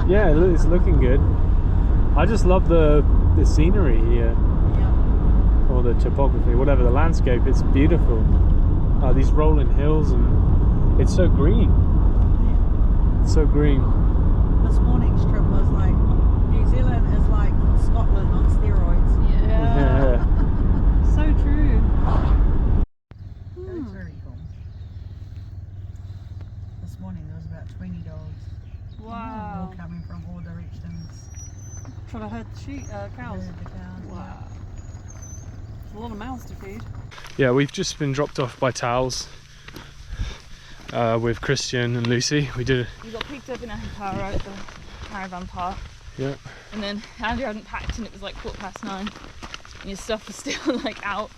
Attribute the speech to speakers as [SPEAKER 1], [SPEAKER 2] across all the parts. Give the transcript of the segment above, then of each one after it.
[SPEAKER 1] Yeah, it's looking good. I just love the scenery here.
[SPEAKER 2] Yeah.
[SPEAKER 1] Or the topography, whatever, the landscape. It's beautiful. These rolling hills, and it's so green.
[SPEAKER 2] Yeah.
[SPEAKER 1] It's so green.
[SPEAKER 2] This morning's trip was like, New Zealand is like Scotland on steroids.
[SPEAKER 1] Yeah.
[SPEAKER 3] So true.
[SPEAKER 2] It's very cool. This morning there was about 20 dogs.
[SPEAKER 3] Wow.
[SPEAKER 2] All coming from all directions.
[SPEAKER 3] Trying to herd the cows.
[SPEAKER 2] Herd the cows.
[SPEAKER 3] Wow. A lot of mouths to feed.
[SPEAKER 1] Yeah, we've just been dropped off by Towels with Christian and Lucy. We got
[SPEAKER 3] picked up in Ahipara at the caravan park.
[SPEAKER 1] Yeah.
[SPEAKER 3] And then Andrew hadn't packed and it was like 9:15. And your stuff was still like out,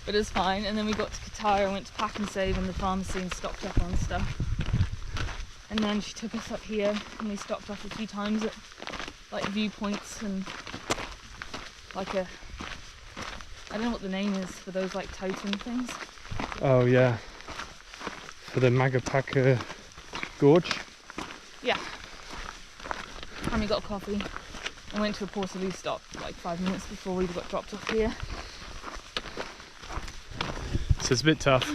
[SPEAKER 3] but it was fine. And then we got to Qatar and went to Pack and Save in the pharmacy and stocked up on stuff. And then she took us up here and we stopped off a few times at like viewpoints and like I don't know what the name is for those like totem things.
[SPEAKER 1] Oh yeah. For the Magapaka Gorge.
[SPEAKER 3] Yeah. And we got coffee and went to a Portaloo stop like 5 minutes before we got dropped off here.
[SPEAKER 1] So it's a bit tough.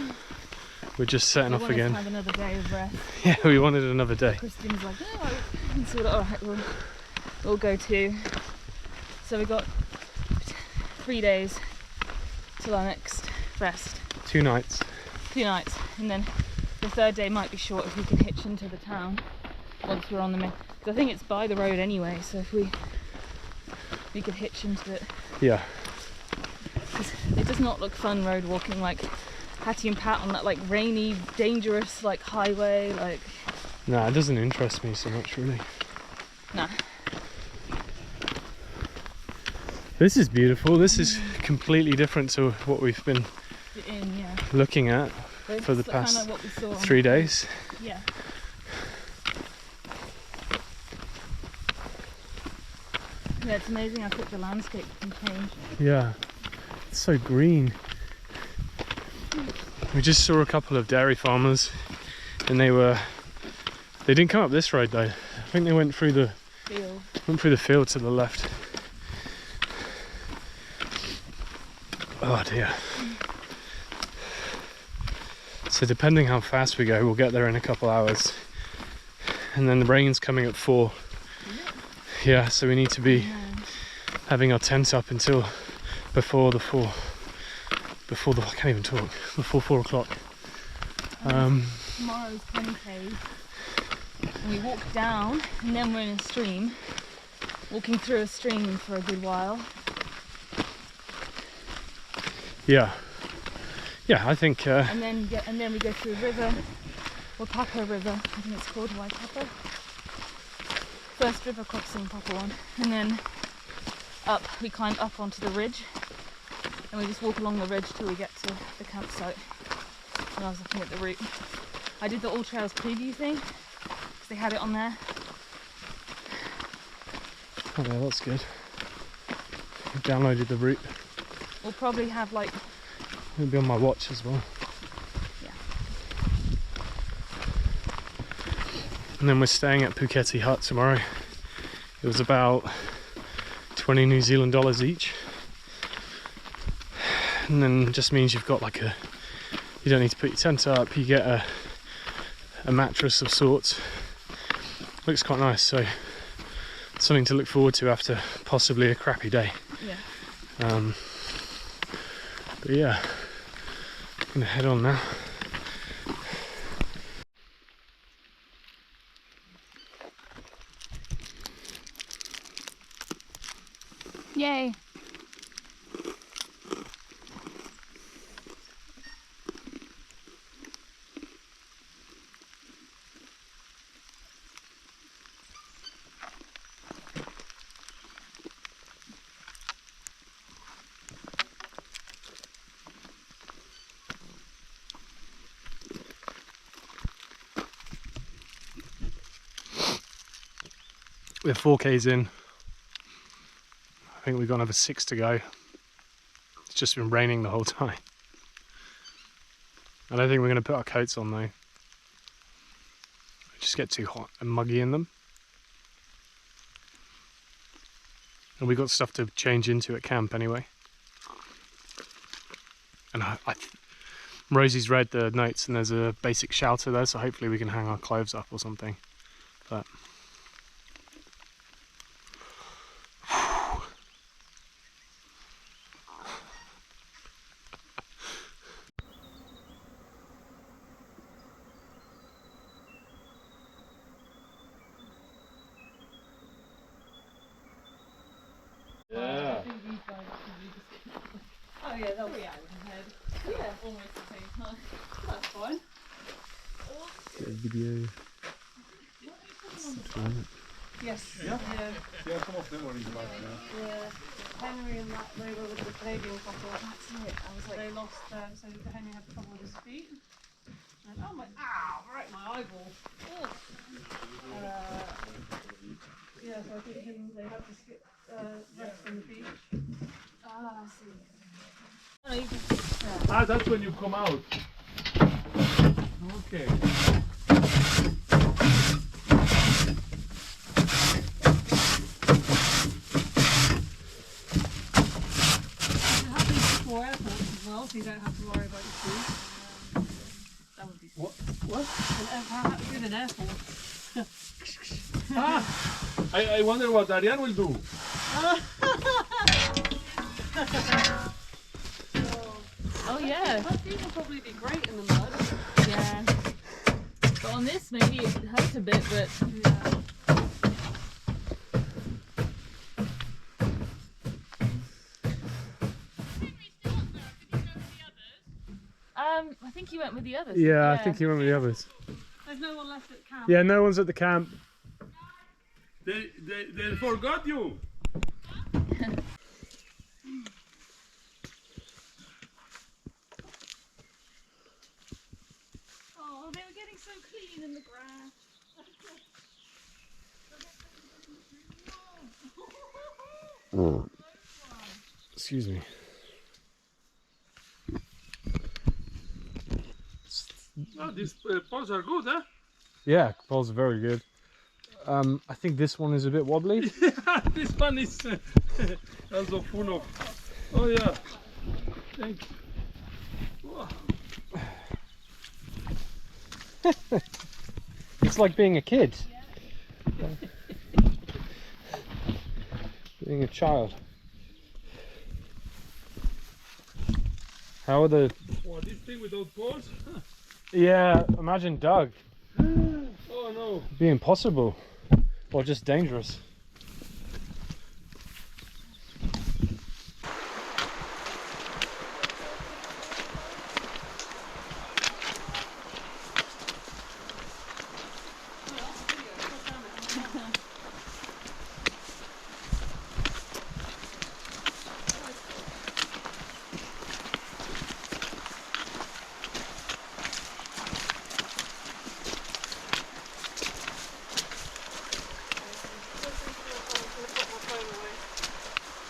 [SPEAKER 1] We're just setting off again.
[SPEAKER 3] We wanted to have another day of rest.
[SPEAKER 1] Yeah, we wanted another day.
[SPEAKER 3] Christine's like, oh, and so we're like, alright, we'll go too. So we got 3 days till our next rest.
[SPEAKER 1] 2 nights.
[SPEAKER 3] 2 nights, and then the third day might be short if we can hitch into the town once we're on the main. Because I think it's by the road anyway, so if we could hitch into it.
[SPEAKER 1] Yeah.
[SPEAKER 3] Because it does not look fun road walking like Hattie and Pat on that like rainy, dangerous like highway. Like.
[SPEAKER 1] Nah, it doesn't interest me so much really.
[SPEAKER 3] Nah.
[SPEAKER 1] This is beautiful. This is completely different to what we've been looking at for the past 3 days.
[SPEAKER 3] Yeah. Yeah, it's amazing how quick the landscape can change.
[SPEAKER 1] Yeah, it's so green. We just saw a couple of dairy farmers and they didn't come up this road though. I think they went through the field to the left. Oh dear. So depending how fast we go, we'll get there in a couple hours. And then the rain's coming at 4. Yeah, so we need to be having our tent up until before I can't even talk, before 4 o'clock.
[SPEAKER 3] Tomorrow's 10K. And we walk down and then we're in a stream. Walking through a stream for a good while.
[SPEAKER 1] Yeah, I think.
[SPEAKER 3] And then we go through a river, Waipapa River, I think it's called Waipapa. First river crossing, proper one. And then we climb up onto the ridge, and we just walk along the ridge till we get to the campsite. And I was looking at the route. I did the All Trails preview thing because they had it on there.
[SPEAKER 1] Oh yeah, that's good. I downloaded the route.
[SPEAKER 3] We'll probably have like...
[SPEAKER 1] It'll be on my watch as well.
[SPEAKER 3] Yeah.
[SPEAKER 1] And then we're staying at Puketi Hut tomorrow. It was about 20 New Zealand dollars each. And then it just means you've got like you don't need to put your tent up, you get a mattress of sorts. Looks quite nice, so something to look forward to after possibly a crappy day.
[SPEAKER 3] Yeah.
[SPEAKER 1] But yeah, I'm gonna head on now.
[SPEAKER 3] Yay!
[SPEAKER 1] We're 4Ks in. I think we've got another 6 to go. It's just been raining the whole time. I don't think we're going to put our coats on though. They just get too hot and muggy in them. And we got stuff to change into at camp anyway. And Rosie's read the notes and there's a basic shelter there, so hopefully we can hang our clothes up or something. But
[SPEAKER 3] I think these guys should just get
[SPEAKER 2] Oh yeah, that was
[SPEAKER 3] 3 hours ahead. Yeah, almost the same time.
[SPEAKER 2] that's fine.
[SPEAKER 1] get a video.
[SPEAKER 2] Yes.
[SPEAKER 4] Yeah, some of them are in the back now.
[SPEAKER 2] Yeah. Henry and that, they were with the Canadian couple.
[SPEAKER 3] That's it. I was like,
[SPEAKER 2] They lost, so Henry had trouble with his feet. And oh my, ow, right my eyeball. Yeah, so I think they had to skip rest from the beach.
[SPEAKER 3] ah, I see.
[SPEAKER 4] Ah, that's when you come out. Okay.
[SPEAKER 2] You have these 4 airports as well, so you don't have to worry about your food.
[SPEAKER 3] That would be
[SPEAKER 4] What?
[SPEAKER 2] And how good an airport.
[SPEAKER 4] Ah, I wonder what Ariane will do.
[SPEAKER 3] Oh yeah,
[SPEAKER 2] Her feet will probably be great in the mud.
[SPEAKER 3] yeah. But on this, maybe it hurts a bit, but
[SPEAKER 2] Yeah.
[SPEAKER 3] I think he went with the others.
[SPEAKER 1] Yeah, I think he went with the others.
[SPEAKER 2] There's no one left at camp.
[SPEAKER 1] Yeah, no one's at the camp.
[SPEAKER 4] They forgot you.
[SPEAKER 3] Oh, they were getting so clean in the grass.
[SPEAKER 1] Excuse me.
[SPEAKER 4] Oh, these poles are good, huh?
[SPEAKER 1] Yeah, poles are very good. I think this one is a bit wobbly.
[SPEAKER 4] Yeah, this one is also full of. Oh yeah. Thank you. Wow.
[SPEAKER 1] It's like being a kid. Being a child. How are the...
[SPEAKER 4] Wow, this thing without poles?
[SPEAKER 1] Yeah, imagine Doug.
[SPEAKER 4] Oh no.
[SPEAKER 1] It'd be impossible. Or just dangerous.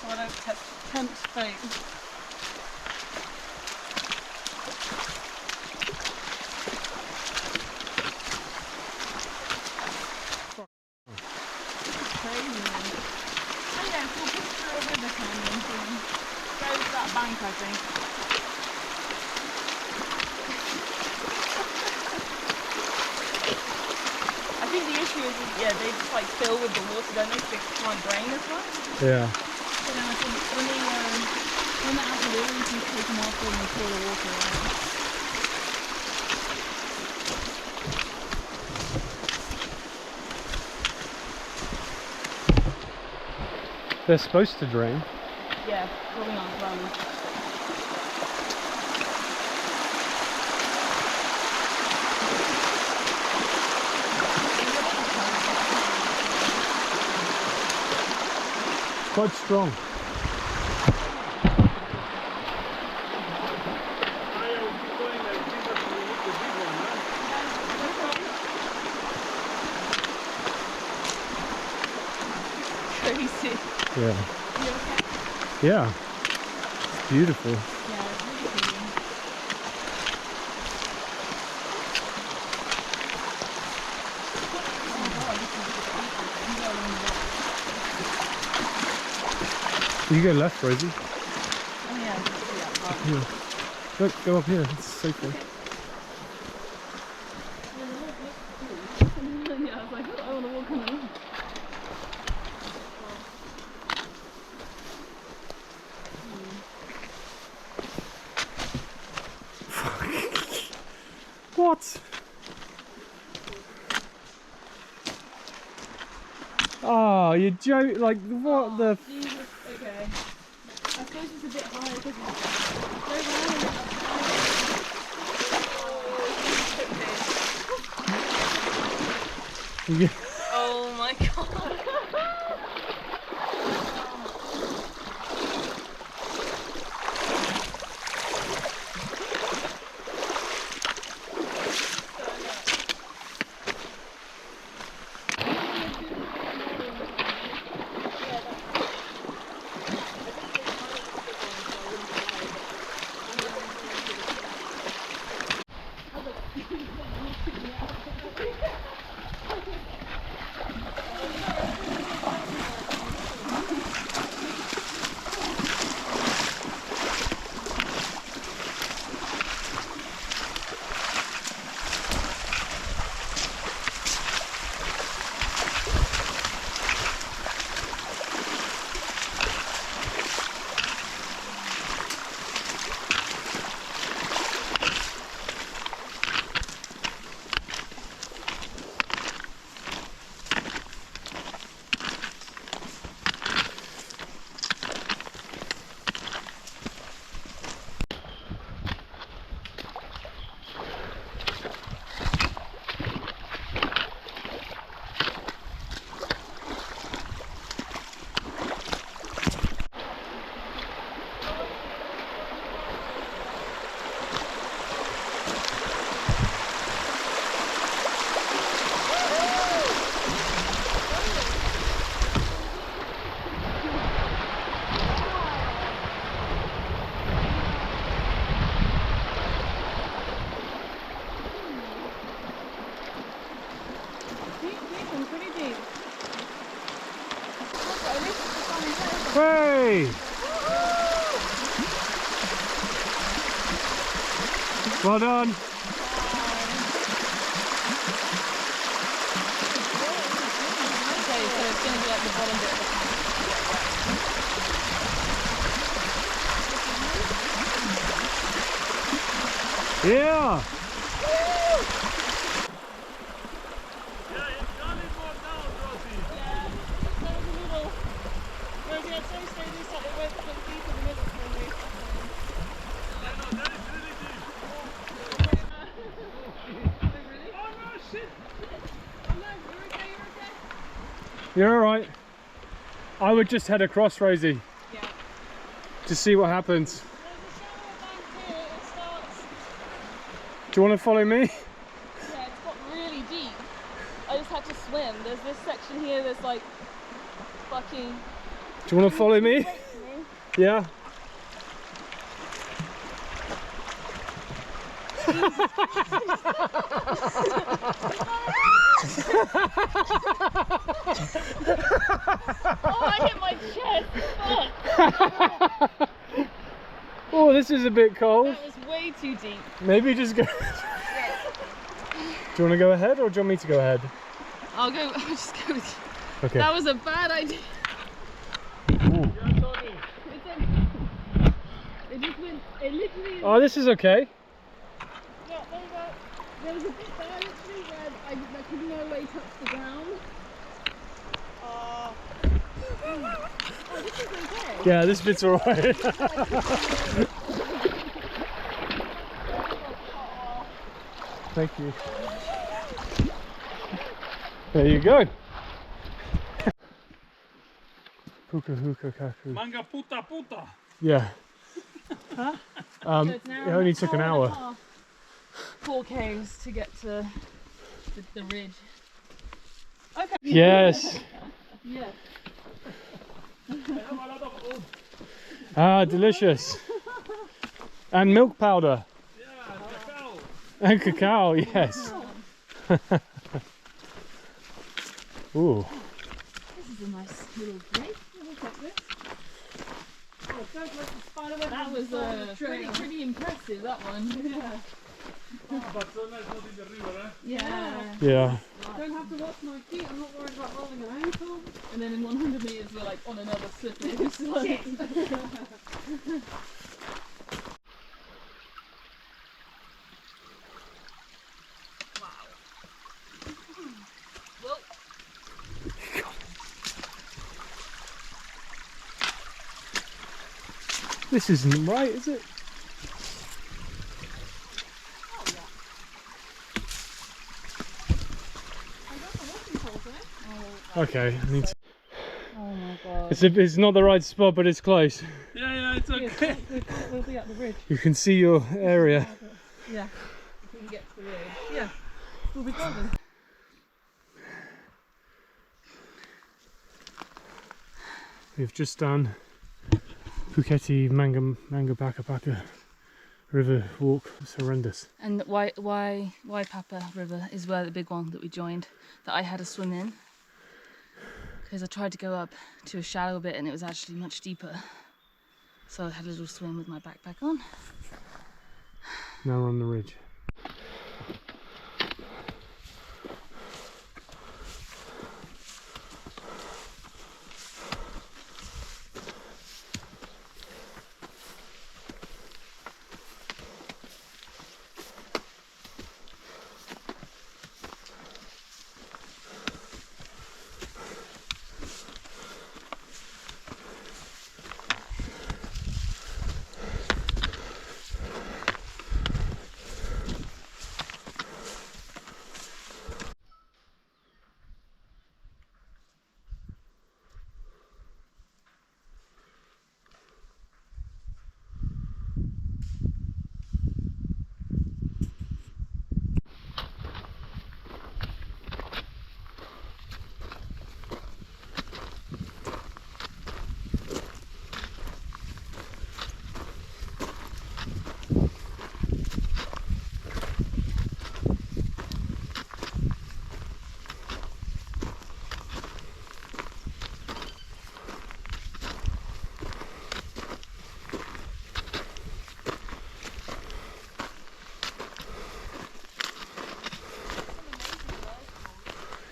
[SPEAKER 2] So I don't tempt fate.
[SPEAKER 3] Crazy, man. Oh yeah, we'll put through a river canyon thing. Goes to that bank, I think. I think the issue is, yeah, they just like fill with the water, don't they? 'Cause they can't drain as much.
[SPEAKER 1] Yeah.
[SPEAKER 3] So then I think when they're out of water, you can take them off and pour the water out.
[SPEAKER 1] They're supposed to drain.
[SPEAKER 3] Yeah, probably not running.
[SPEAKER 1] Quite strong.
[SPEAKER 4] I will keep going like this until we hit the big one, huh?
[SPEAKER 3] Crazy.
[SPEAKER 1] Yeah.
[SPEAKER 3] You okay?
[SPEAKER 1] Yeah. It's beautiful.
[SPEAKER 3] Yeah, it's really cool. Oh my god, this is
[SPEAKER 1] You go left, Rosie.
[SPEAKER 3] Oh yeah, I can see that part.
[SPEAKER 1] Yeah. Look, go up here. It's safer.
[SPEAKER 3] Yeah, I was like, oh, I want to walk on the lawn.
[SPEAKER 1] What? Oh, you joke! Like what the?
[SPEAKER 3] Jesus, okay. I suppose it's a bit higher because it's go round and
[SPEAKER 1] Yeah.
[SPEAKER 3] oh my god.
[SPEAKER 1] Hey! Well done.
[SPEAKER 3] Okay, so it's going to be like the bottom bit of the
[SPEAKER 1] Yeah.
[SPEAKER 4] Yeah, it's coming more down, Rosie.
[SPEAKER 3] yeah, that was a little. Rosie, I'd say stay this side. It went deep in the middle for me.
[SPEAKER 4] I know, that is really deep. Oh no, shit!
[SPEAKER 3] Oh no, you're okay, you're okay.
[SPEAKER 1] You're all right. I would just head across, Rosie,
[SPEAKER 3] Yeah.
[SPEAKER 1] to see what happens.
[SPEAKER 3] There's a shallower bank here, it starts.
[SPEAKER 1] Do you want to follow me?
[SPEAKER 3] Yeah, it's got really deep. I just had to swim. There's this section here that's like fucking.
[SPEAKER 1] Do you want to follow me?
[SPEAKER 3] Break me.
[SPEAKER 1] Yeah.
[SPEAKER 3] Oh, I hit my chest. Fuck.
[SPEAKER 1] Oh, this is a bit cold.
[SPEAKER 3] That was way too deep.
[SPEAKER 1] Maybe just go. Do you want to go ahead or do you want me to go ahead?
[SPEAKER 3] I'll just go with you.
[SPEAKER 1] Okay.
[SPEAKER 3] That was a bad idea.
[SPEAKER 1] Ooh.
[SPEAKER 3] It just went, it literally.
[SPEAKER 1] Oh, this is okay.
[SPEAKER 3] Yeah, there was a bit there literally where I could no way touch the ground. Oh, this is okay.
[SPEAKER 1] Yeah, this bit's alright. Thank you. There you go. Puka hookah kaku.
[SPEAKER 4] Manga puta puta.
[SPEAKER 1] Yeah.
[SPEAKER 3] Huh?
[SPEAKER 1] It only took an hour.
[SPEAKER 3] 4 Ks to get to the ridge. Okay.
[SPEAKER 1] Yes.
[SPEAKER 3] Yeah.
[SPEAKER 4] I have a lot of old.
[SPEAKER 1] Ah, delicious. And milk powder.
[SPEAKER 4] Yeah, cacao.
[SPEAKER 1] And cacao, yes. Ooh.
[SPEAKER 3] This is a nice little break. Look at this. That was pretty impressive, that one. Yeah.
[SPEAKER 4] But so nice not in the river, eh?
[SPEAKER 3] Yeah.
[SPEAKER 1] Yeah.
[SPEAKER 2] Don't have to wash my feet. I'm not worried about rolling an ankle.
[SPEAKER 3] And then in 100 metres we're like on another slippery slope. Wow. Well,
[SPEAKER 1] This isn't right, is it? Okay, I need to...
[SPEAKER 3] oh my god.
[SPEAKER 1] It's not the right spot, but it's close.
[SPEAKER 4] Yeah, it's okay.
[SPEAKER 2] We'll be at the ridge.
[SPEAKER 1] You can see your area.
[SPEAKER 2] Yeah.
[SPEAKER 3] If we can get to the ridge.
[SPEAKER 2] Yeah. We'll be golden.
[SPEAKER 1] We've just done Puketi Mangabaka river walk. It's horrendous.
[SPEAKER 3] And Papa River is where the big one that we joined, that I had to swim in. Because I tried to go up to a shallow bit and it was actually much deeper. So I had a little swim with my backpack on.
[SPEAKER 1] Now we're on the ridge.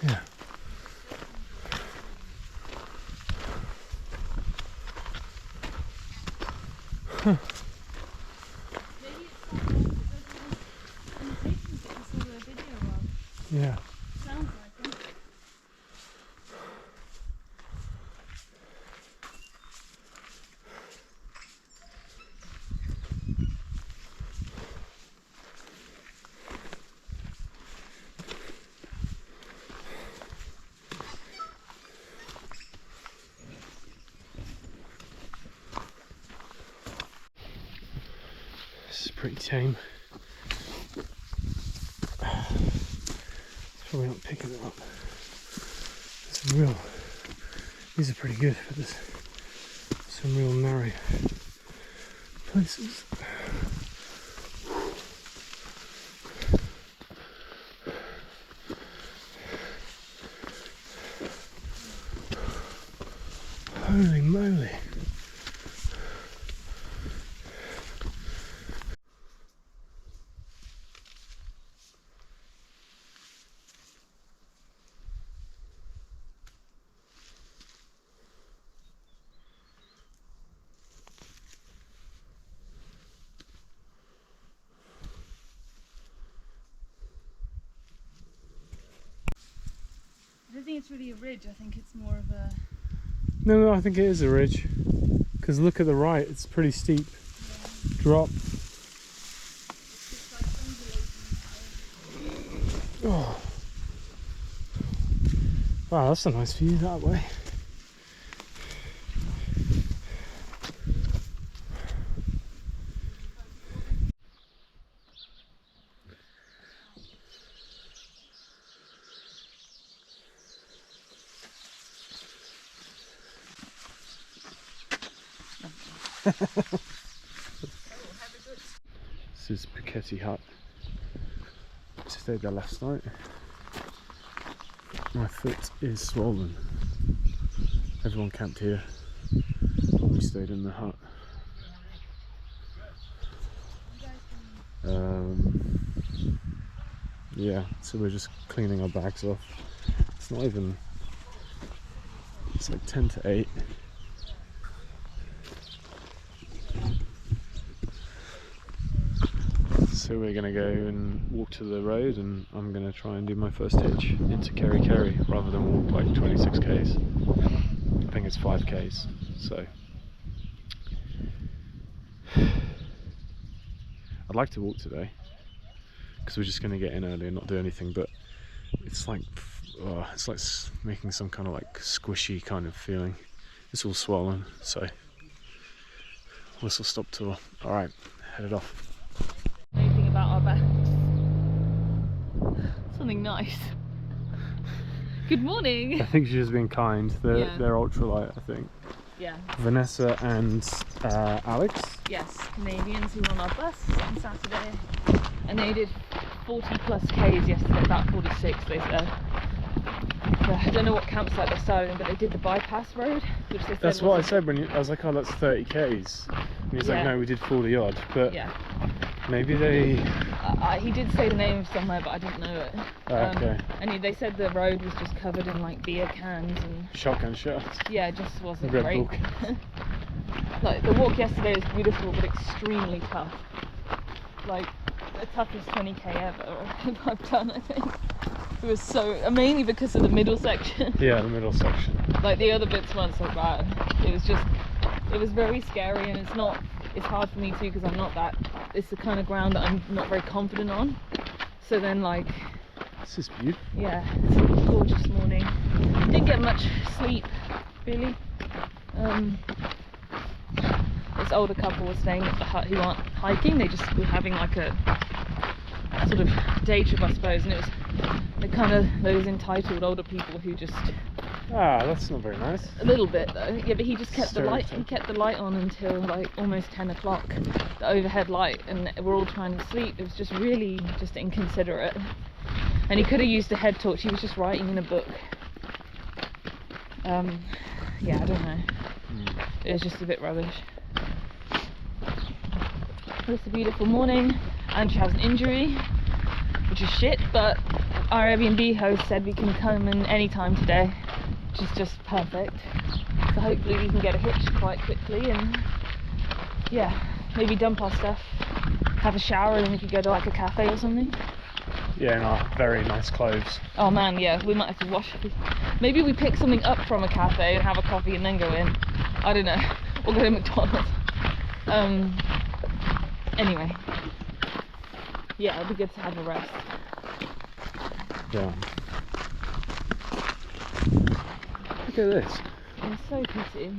[SPEAKER 1] Yeah. Huh.
[SPEAKER 3] Maybe it's limitations that you saw the video of.
[SPEAKER 1] Yeah.
[SPEAKER 3] Sounds like it.
[SPEAKER 1] This is pretty tame. It's probably not picking it up. Some real, these are pretty good, but there's some real narrow places. Holy moly.
[SPEAKER 3] I don't think it's really a ridge, I think it's more of a...
[SPEAKER 1] No, I think it is a ridge. Because look at the right, it's pretty steep. Drop. Oh. Wow, that's a nice view that way. This is Puketi Hut. I stayed there last night. My foot is swollen. Everyone camped here. We stayed in the hut. Yeah, so we're just cleaning our bags off. It's not even, it's like 10 to 8. So we're going to go and walk to the road, and I'm going to try and do my first hitch into Kerikeri rather than walk like 26 k's. I think it's 5 k's, so I'd like to walk today because we're just going to get in early and not do anything, but it's like making some kind of like squishy kind of feeling. It's all swollen, so whistle stop tour. Alright, headed off.
[SPEAKER 3] Anything about our bags? Something nice. Good morning.
[SPEAKER 1] I think she's just being kind. They're
[SPEAKER 3] Yeah.
[SPEAKER 1] they're ultralight, I think.
[SPEAKER 3] Yeah.
[SPEAKER 1] Vanessa and Alex.
[SPEAKER 3] Yes, Canadians who were on our bus on Saturday, and they did 40 plus k's yesterday, about 46 they said. I don't know what campsite they started in, but they did the bypass road, which they said
[SPEAKER 1] That's what I
[SPEAKER 3] wasn't-
[SPEAKER 1] said when I was like, oh, that's 30 k's. And he's like,
[SPEAKER 3] Yeah.
[SPEAKER 1] no, we did 40 odd. But
[SPEAKER 3] Yeah.
[SPEAKER 1] maybe they.
[SPEAKER 3] He did say the name of somewhere, but I didn't know it.
[SPEAKER 1] Okay.
[SPEAKER 3] And they said the road was just covered in like beer cans and
[SPEAKER 1] Shotgun shots.
[SPEAKER 3] yeah, it just wasn't
[SPEAKER 1] Red
[SPEAKER 3] great.
[SPEAKER 1] Bull.
[SPEAKER 3] Like the walk yesterday was beautiful, but extremely tough. Like the toughest 20k ever I've done, I think. It was so, mainly because of the middle section.
[SPEAKER 1] Yeah, the middle section.
[SPEAKER 3] Like the other bits weren't so bad. It was very scary, and it's hard for me too because it's the kind of ground that I'm not very confident on. So then like,
[SPEAKER 1] This is beautiful.
[SPEAKER 3] yeah, it's a gorgeous morning. Didn't get much sleep, really. This older couple was staying at the hut who aren't hiking, they just were having like a sort of day trip, I suppose, and it was the kind of those entitled older people who just,
[SPEAKER 1] Ah, that's not very nice.
[SPEAKER 3] a little bit though, yeah, but he just kept the light,
[SPEAKER 1] Stereotype.
[SPEAKER 3] he kept the light on until like almost 10 o'clock, the overhead light, and we're all trying to sleep. It was just really just inconsiderate, and he could have used a head torch. He was just writing in a book. Yeah, I don't know, it was just a bit rubbish. It's a beautiful morning. Andrew has an injury, which is shit, but our Airbnb host said we can come in any time today, which is just perfect. So hopefully we can get a hitch quite quickly and yeah, maybe dump our stuff, have a shower, and then we could go to like a cafe or something.
[SPEAKER 1] Yeah, in our very nice clothes.
[SPEAKER 3] Oh man, yeah, we might have to wash. Maybe we pick something up from a cafe and have a coffee and then go in. I don't know. Or go to McDonald's. Anyway. Yeah, it'd be good to have a rest.
[SPEAKER 1] Yeah. Look at this.
[SPEAKER 3] It was so pretty.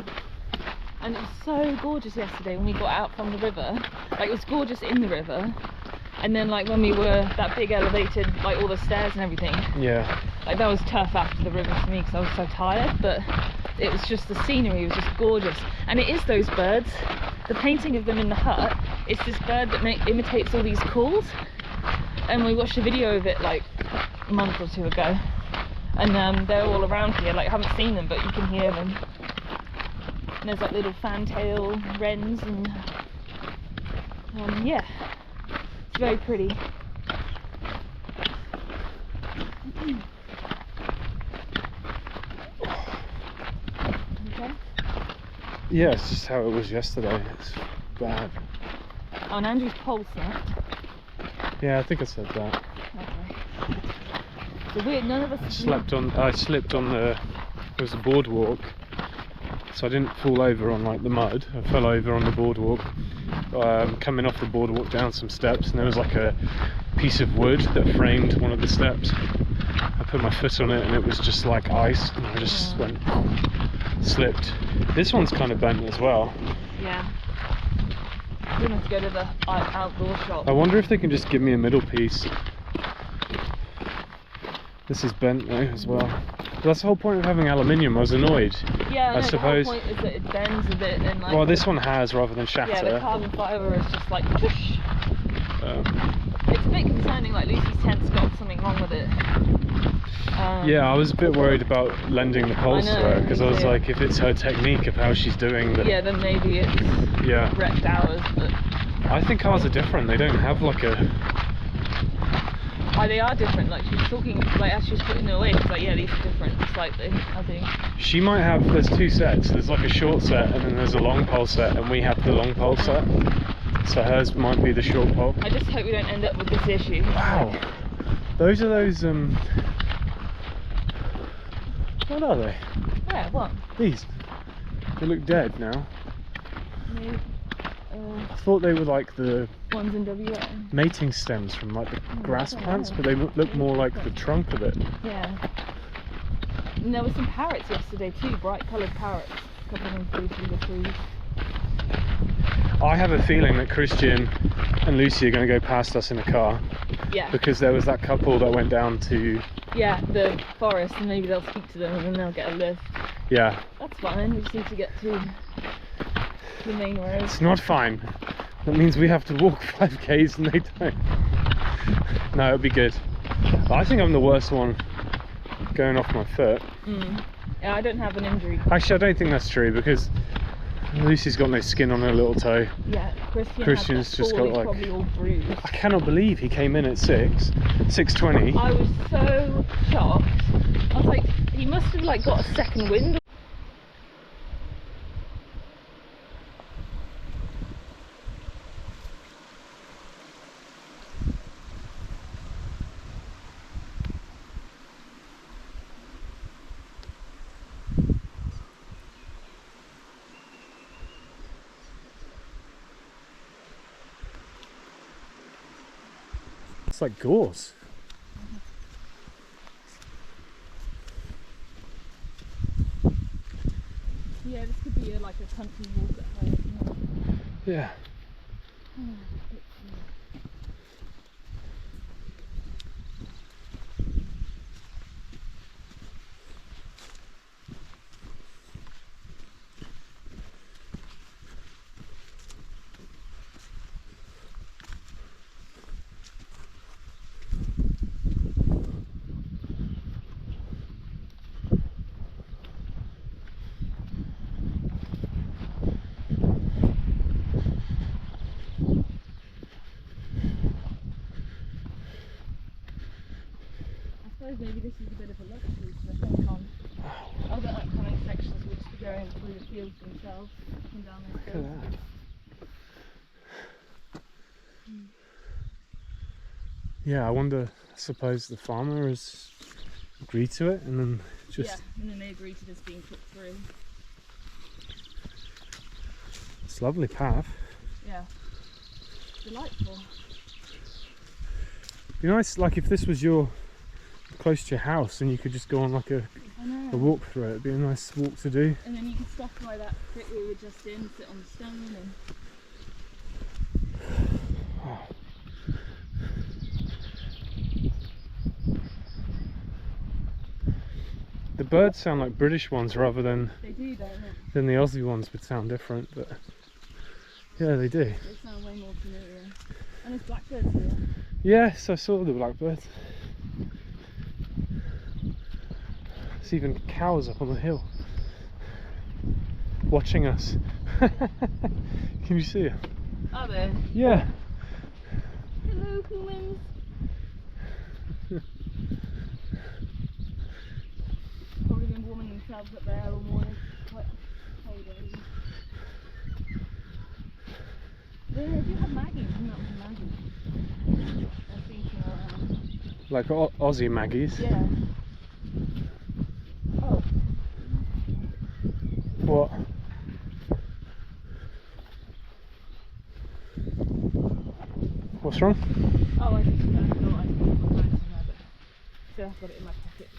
[SPEAKER 3] And it was so gorgeous yesterday when we got out from the river. Like, it was gorgeous in the river. And then like when we were that big elevated, like all the stairs and everything,
[SPEAKER 1] Yeah.
[SPEAKER 3] like that was tough after the river for me because I was so tired, but it was just, the scenery was just gorgeous. And it is those birds, the painting of them in the hut, it's this bird that imitates all these calls, and we watched a video of it like a month or two ago, and they're all around here. Like, I haven't seen them, but you can hear them, and there's like little fantail wrens, and yeah, it's very pretty. Okay.
[SPEAKER 1] Yeah, it's just how it was yesterday. It's bad.
[SPEAKER 3] Oh, and Andrew's pole snapped.
[SPEAKER 1] Yeah, I think I said that.
[SPEAKER 3] Okay. So weird, none of us
[SPEAKER 1] I slipped on the, it was a boardwalk, so I didn't fall over on like the mud. I fell over on the boardwalk, coming off the boardwalk down some steps, and there was like a piece of wood that framed one of the steps. I put my foot on it and it was just like ice, and I just went, slipped. This one's kind of bent as well.
[SPEAKER 3] Yeah. We're gonna have to go to the outdoor shop.
[SPEAKER 1] I wonder if they can just give me a middle piece. This is bent though as well. But that's the whole point of having aluminium. I was annoyed.
[SPEAKER 3] Yeah,
[SPEAKER 1] I
[SPEAKER 3] no,
[SPEAKER 1] suppose.
[SPEAKER 3] the whole point is that it bends a bit and like.
[SPEAKER 1] Well, this one has rather than shatter.
[SPEAKER 3] Yeah, the carbon fibre is just like whoosh.
[SPEAKER 1] Um,
[SPEAKER 3] It's a bit concerning. Like Lucy's tent's got something wrong with it.
[SPEAKER 1] yeah, I was a bit worried about lending the poles to
[SPEAKER 3] know,
[SPEAKER 1] her because I was
[SPEAKER 3] yeah.
[SPEAKER 1] like, if it's her technique of how she's doing, then
[SPEAKER 3] Yeah, then maybe it's
[SPEAKER 1] yeah.
[SPEAKER 3] wrecked ours, but
[SPEAKER 1] I think ours are different. They don't have like a...
[SPEAKER 3] Oh, they are different. Like she was talking, like as she was putting them away, she's like, yeah, these are different slightly, I think.
[SPEAKER 1] She might have, there's two sets. There's like a short set and then there's a long pole set, and we have the long pole set. So hers might be the short pole.
[SPEAKER 3] I just hope we don't end up with this issue.
[SPEAKER 1] Wow. Those are those, what are they?
[SPEAKER 3] Yeah, what?
[SPEAKER 1] These. They look dead now.
[SPEAKER 3] No,
[SPEAKER 1] I thought they were like the
[SPEAKER 3] ones in WA.
[SPEAKER 1] mating stems from like the grass
[SPEAKER 3] I don't
[SPEAKER 1] plants,
[SPEAKER 3] know.
[SPEAKER 1] but they look more like the trunk of it.
[SPEAKER 3] Yeah. And there were some parrots yesterday too, bright coloured parrots. A couple of them flew through the trees.
[SPEAKER 1] I have a feeling that Christian and Lucy are going to go past us in a car,
[SPEAKER 3] Yeah.
[SPEAKER 1] because there was that couple that went down to,
[SPEAKER 3] Yeah, the forest, and maybe they'll speak to them and then they'll get a lift.
[SPEAKER 1] yeah,
[SPEAKER 3] That's fine, we just need to get to the main road.
[SPEAKER 1] it's not fine. That means we have to walk 5Ks and they don't. No, it'll be good. I think I'm the worst one going off my foot.
[SPEAKER 3] Yeah, I don't have an injury.
[SPEAKER 1] Actually, I don't think that's true, because Lucy's got no skin on her little toe.
[SPEAKER 3] Yeah,
[SPEAKER 1] Christian's
[SPEAKER 3] has
[SPEAKER 1] just
[SPEAKER 3] fall,
[SPEAKER 1] got
[SPEAKER 3] he's
[SPEAKER 1] like...
[SPEAKER 3] probably all bruised.
[SPEAKER 1] I cannot believe he came in at 6:20.
[SPEAKER 3] I was so shocked. I was like, he must have like got a second wind.
[SPEAKER 1] It's like gorse.
[SPEAKER 3] Yeah, this could be like a country walk at home.
[SPEAKER 1] Yeah.
[SPEAKER 3] Maybe this is a bit of a luxury, because I think on other upcoming sections we'll just be going through the fields themselves, up and down those
[SPEAKER 1] Look at
[SPEAKER 3] hills.
[SPEAKER 1] that. Yeah, I wonder, I suppose the farmer has agreed to it and then just...
[SPEAKER 3] Yeah, and then they agreed to this being put through.
[SPEAKER 1] It's a lovely path.
[SPEAKER 3] Yeah. Delightful.
[SPEAKER 1] Be nice, like if this was your close to your house and you could just go on like a walk through it. It'd be a nice walk to do.
[SPEAKER 3] And then you could stop by that bit we were just in, sit on the stone and...
[SPEAKER 1] Oh. The birds sound like British ones rather than
[SPEAKER 3] They do, don't they?
[SPEAKER 1] than the Aussie ones would sound different, but yeah, they do.
[SPEAKER 3] They sound way more familiar. And there's blackbirds here.
[SPEAKER 1] Yes, I saw the blackbirds. There's even cows up on the hill watching us. Can you see them?
[SPEAKER 3] Are they?
[SPEAKER 1] Yeah.
[SPEAKER 3] Hello, humans. Probably been warming themselves up there all morning. Quite cold days. They do have Maggies, isn't that what Maggie? I'm thinking around.
[SPEAKER 1] Like Aussie Maggies.
[SPEAKER 3] Yeah. Oh.
[SPEAKER 1] What? What's wrong?
[SPEAKER 3] Oh, I just thought I put my phone somewhere, but still I've got it in my pocket.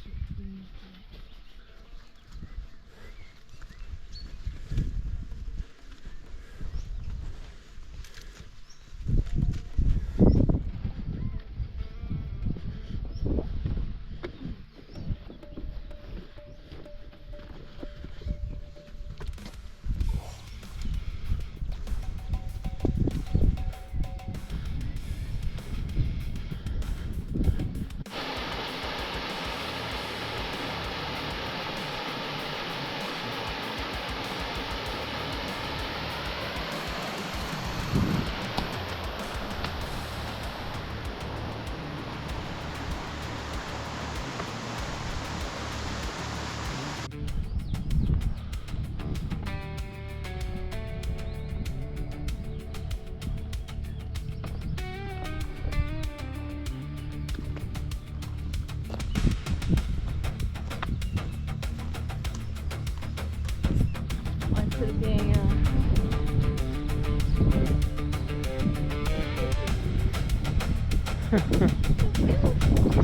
[SPEAKER 3] instead of being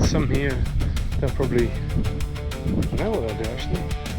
[SPEAKER 1] Some here, they'll probably, I know what they'll do actually.